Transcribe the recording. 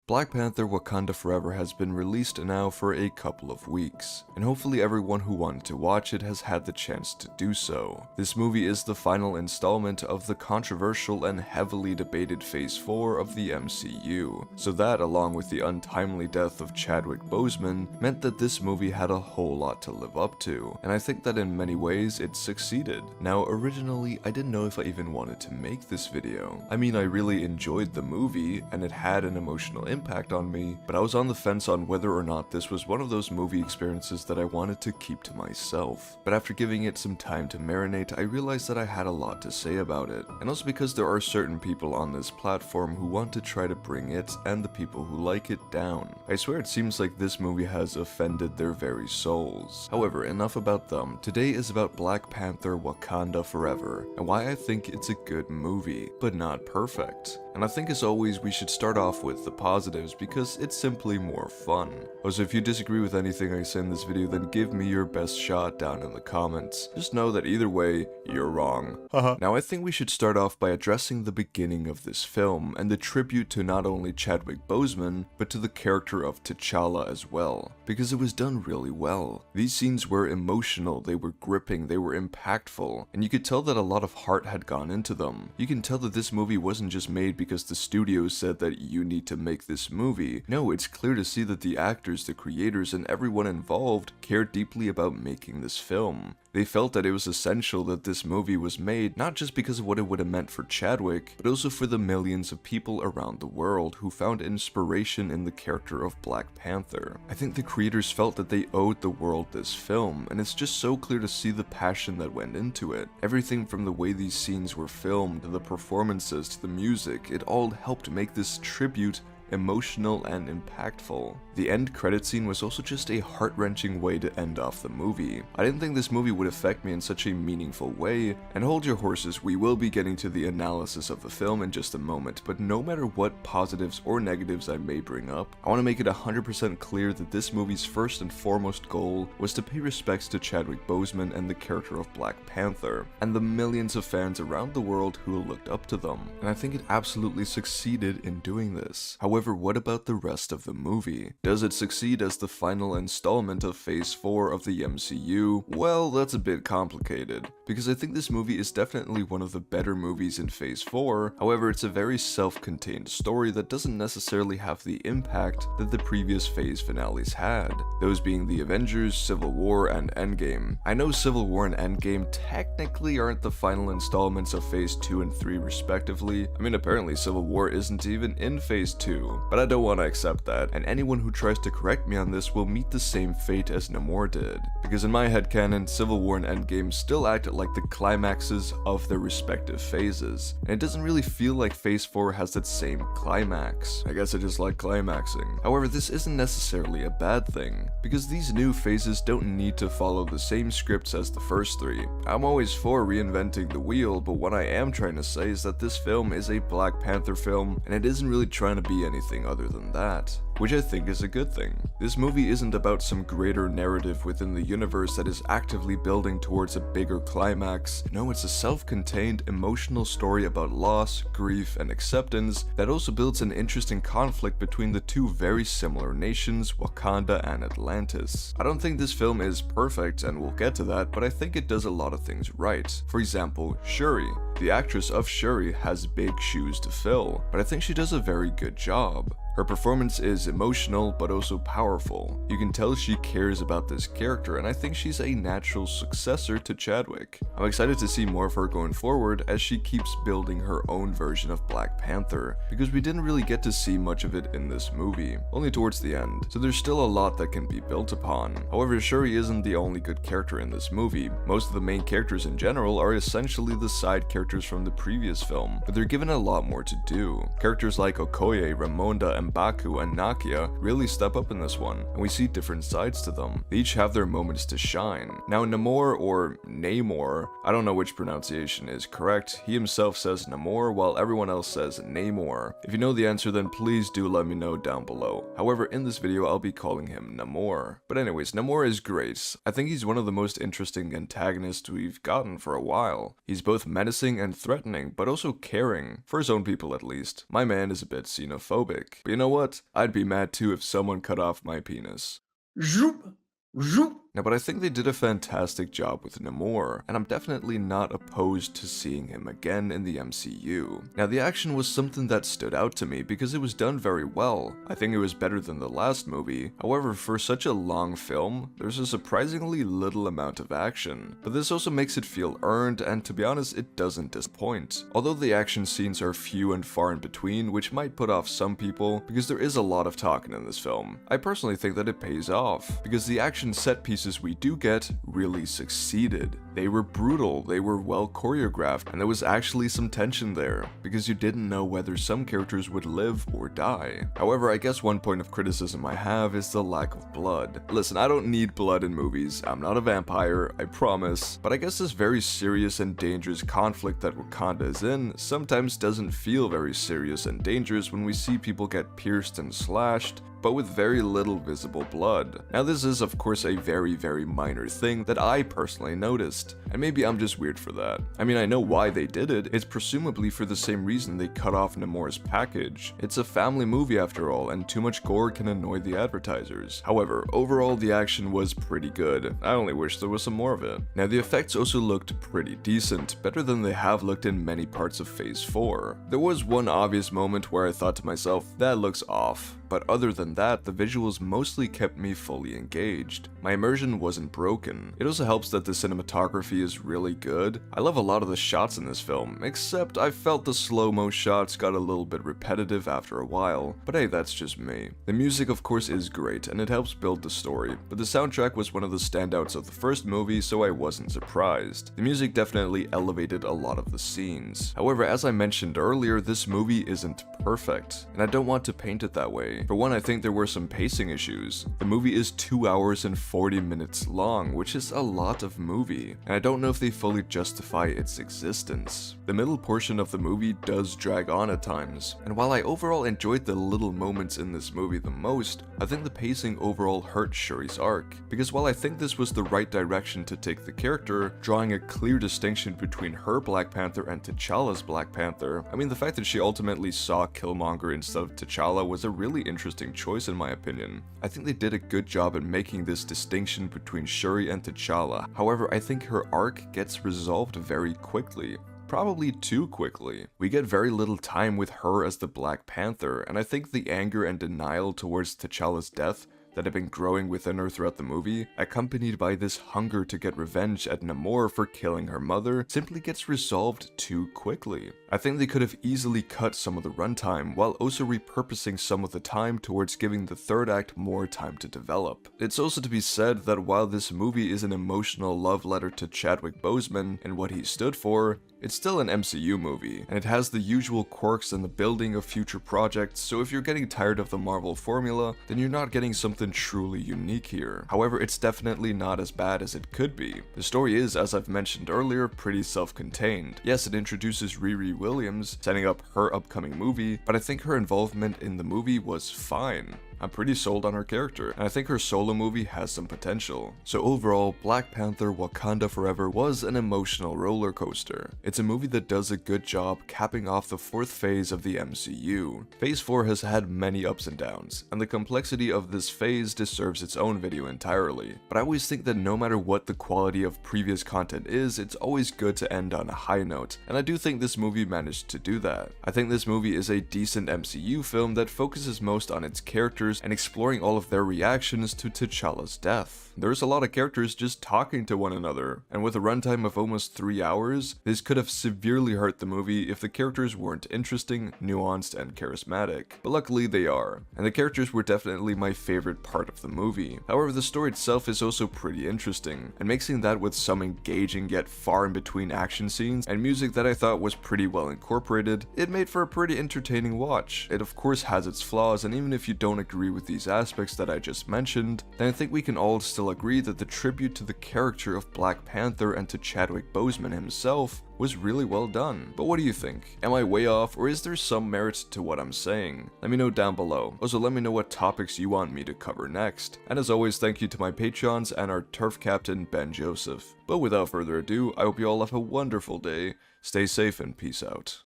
Black Panther Wakanda Forever has been released now for a couple of weeks, and hopefully everyone who wanted to watch it has had the chance to do so. This movie is the final installment of the controversial and heavily debated Phase 4 of the MCU, so that along with the untimely death of Chadwick Boseman meant that this movie had a whole lot to live up to, and I think that in many ways it succeeded. Now originally I didn't know if I even wanted to make this video. I mean, I really enjoyed the movie and it had an emotional impact on me, but I was on the fence on whether or not this was one of those movie experiences that I wanted to keep to myself. But after giving it some time to marinate, I realized that I had a lot to say about it, and also because there are certain people on this platform who want to try to bring it and the people who like it down. I swear it seems like this movie has offended their very souls. However, enough about them. Today is about Black Panther Wakanda Forever, and why I think it's a good movie, but not perfect. And I think as always we should start off with the positives because it's simply more fun. Also, if you disagree with anything I say in this video, then give me your best shot down in the comments. Just know that either way, you're wrong. Now I think we should start off by addressing the beginning of this film and the tribute to not only Chadwick Boseman, but to the character of T'Challa as well, because it was done really well. These scenes were emotional, they were gripping, they were impactful, and you could tell that a lot of heart had gone into them. You can tell that this movie wasn't just made because the studio said that you need to make this movie. No, it's clear to see that the actors, the creators, and everyone involved cared deeply about making this film. They felt that it was essential that this movie was made, not just because of what it would have meant for Chadwick, but also for the millions of people around the world who found inspiration in the character of Black Panther. I think the creators felt that they owed the world this film, and it's just so clear to see the passion that went into it. Everything from the way these scenes were filmed, to the performances, to the music, it all helped make this tribute emotional and impactful. The end credit scene was also just a heart-wrenching way to end off the movie. I didn't think this movie would affect me in such a meaningful way, and hold your horses, we will be getting to the analysis of the film in just a moment, but no matter what positives or negatives I may bring up, I want to make it 100% clear that this movie's first and foremost goal was to pay respects to Chadwick Boseman and the character of Black Panther, and the millions of fans around the world who looked up to them, and I think it absolutely succeeded in doing this. However, what about the rest of the movie? Does it succeed as the final installment of Phase 4 of the MCU? Well, that's a bit complicated, because I think this movie is definitely one of the better movies in Phase 4, however it's a very self-contained story that doesn't necessarily have the impact that the previous Phase finales had, those being the Avengers, Civil War, and Endgame. I know Civil War and Endgame technically aren't the final installments of Phase 2 and 3 respectively. I mean, apparently Civil War isn't even in Phase 2, but I don't want to accept that, and anyone who tries to correct me on this will meet the same fate as Namor did, because in my headcanon, Civil War and Endgame still act like the climaxes of their respective phases, and it doesn't really feel like Phase 4 has that same climax. I guess I just like climaxing. However, this isn't necessarily a bad thing, because these new phases don't need to follow the same scripts as the first three. I'm always for reinventing the wheel, but what I am trying to say is that this film is a Black Panther film, and it isn't really trying to be anything other than that, which I think is a good thing. This movie isn't about some greater narrative within the universe that is actively building towards a bigger climax. No, it's a self-contained, emotional story about loss, grief, and acceptance that also builds an interesting conflict between the two very similar nations, Wakanda and Atlantis. I don't think this film is perfect, and we'll get to that, but I think it does a lot of things right. For example, Shuri. The actress of Shuri has big shoes to fill, but I think she does a very good job. Her performance is emotional but also powerful. You can tell she cares about this character, and I think she's a natural successor to Chadwick. I'm excited to see more of her going forward as she keeps building her own version of Black Panther, because we didn't really get to see much of it in this movie, only towards the end, so there's still a lot that can be built upon. However, Shuri isn't the only good character in this movie. Most of the main characters in general are essentially the side characters from the previous film, but they're given a lot more to do. Characters like Okoye, Ramonda, and M'Baku and Nakia really step up in this one, and we see different sides to them. They each have their moments to shine. Now Namor, or Namor, I don't know which pronunciation is correct. He himself says Namor while everyone else says Namor. If you know the answer, then please do let me know down below. However, in this video I'll be calling him Namor. But anyways, Namor is great. I think he's one of the most interesting antagonists we've gotten for a while. He's both menacing and threatening, but also caring, for his own people at least. My man is a bit xenophobic, But you know what? I'd be mad too if someone cut off my penis. Zoop, zoop. Now, but I think they did a fantastic job with Namor, and I'm definitely not opposed to seeing him again in the MCU. Now, the action was something that stood out to me because it was done very well. I think it was better than the last movie. However, for such a long film, there's a surprisingly little amount of action. But this also makes it feel earned, and to be honest, it doesn't disappoint. Although the action scenes are few and far in between, which might put off some people because there is a lot of talking in this film, I personally think that it pays off because the action set pieces we do get really succeeded. They were brutal, they were well choreographed, and there was actually some tension there, because you didn't know whether some characters would live or die. However, I guess one point of criticism I have is the lack of blood. Listen, I don't need blood in movies, I'm not a vampire, I promise, but I guess this very serious and dangerous conflict that Wakanda is in sometimes doesn't feel very serious and dangerous when we see people get pierced and slashed, but with very little visible blood. Now this is of course a very minor thing that I personally noticed, and maybe I'm just weird for that. I mean, I know why they did it, it's presumably for the same reason they cut off Namor's package. It's a family movie after all, and too much gore can annoy the advertisers. However, overall the action was pretty good. I only wish there was some more of it. Now the effects also looked pretty decent, better than they have looked in many parts of Phase 4. There was one obvious moment where I thought to myself, that looks off. But other than that, the visuals mostly kept me fully engaged. My immersion wasn't broken. It also helps that the cinematography is really good. I love a lot of the shots in this film, except I felt the slow-mo shots got a little bit repetitive after a while, but hey, that's just me. The music of course is great, and it helps build the story, but the soundtrack was one of the standouts of the first movie, so I wasn't surprised. The music definitely elevated a lot of the scenes. However, as I mentioned earlier, this movie isn't perfect, and I don't want to paint it that way. For one, I think there were some pacing issues. The movie is 2 hours and 40 minutes long, which is a lot of movie, and I don't know if they fully justify its existence. The middle portion of the movie does drag on at times, and while I overall enjoyed the little moments in this movie the most, I think the pacing overall hurt Shuri's arc, because while I think this was the right direction to take the character, drawing a clear distinction between her Black Panther and T'Challa's Black Panther, I mean the fact that she ultimately saw Killmonger instead of T'Challa was a really interesting choice in my opinion. I think they did a good job at making this distinction between Shuri and T'Challa. However, I think her arc gets resolved very quickly. Probably too quickly. We get very little time with her as the Black Panther, and I think the anger and denial towards T'Challa's death that had been growing within her throughout the movie, accompanied by this hunger to get revenge at Namor for killing her mother, simply gets resolved too quickly. I think they could have easily cut some of the runtime, while also repurposing some of the time towards giving the third act more time to develop. It's also to be said that while this movie is an emotional love letter to Chadwick Boseman and what he stood for, it's still an MCU movie, and it has the usual quirks and the building of future projects, so if you're getting tired of the Marvel formula, then you're not getting something truly unique here. However, it's definitely not as bad as it could be. The story is, as I've mentioned earlier, pretty self-contained. Yes, it introduces Riri Williams, setting up her upcoming movie, but I think her involvement in the movie was fine. I'm pretty sold on her character, and I think her solo movie has some potential. So overall, Black Panther Wakanda Forever was an emotional roller coaster. It's a movie that does a good job capping off the fourth phase of the MCU. Phase 4 has had many ups and downs, and the complexity of this phase deserves its own video entirely. But I always think that no matter what the quality of previous content is, it's always good to end on a high note, and I do think this movie managed to do that. I think this movie is a decent MCU film that focuses most on its characters and exploring all of their reactions to T'Challa's death. There's a lot of characters just talking to one another, and with a runtime of almost 3 hours, this could have severely hurt the movie if the characters weren't interesting, nuanced, and charismatic. But luckily they are, and the characters were definitely my favorite part of the movie. However, the story itself is also pretty interesting, and mixing that with some engaging yet far in between action scenes and music that I thought was pretty well incorporated, it made for a pretty entertaining watch. It of course has its flaws, and even if you don't agree with these aspects that I just mentioned, then I think we can all still agree that the tribute to the character of Black Panther and to Chadwick Boseman himself was really well done. But what do you think? Am I way off, or is there some merit to what I'm saying? Let me know down below. Also, let me know what topics you want me to cover next. And as always, thank you to my Patreons and our turf captain, Ben Joseph. But without further ado, I hope you all have a wonderful day, stay safe, and peace out.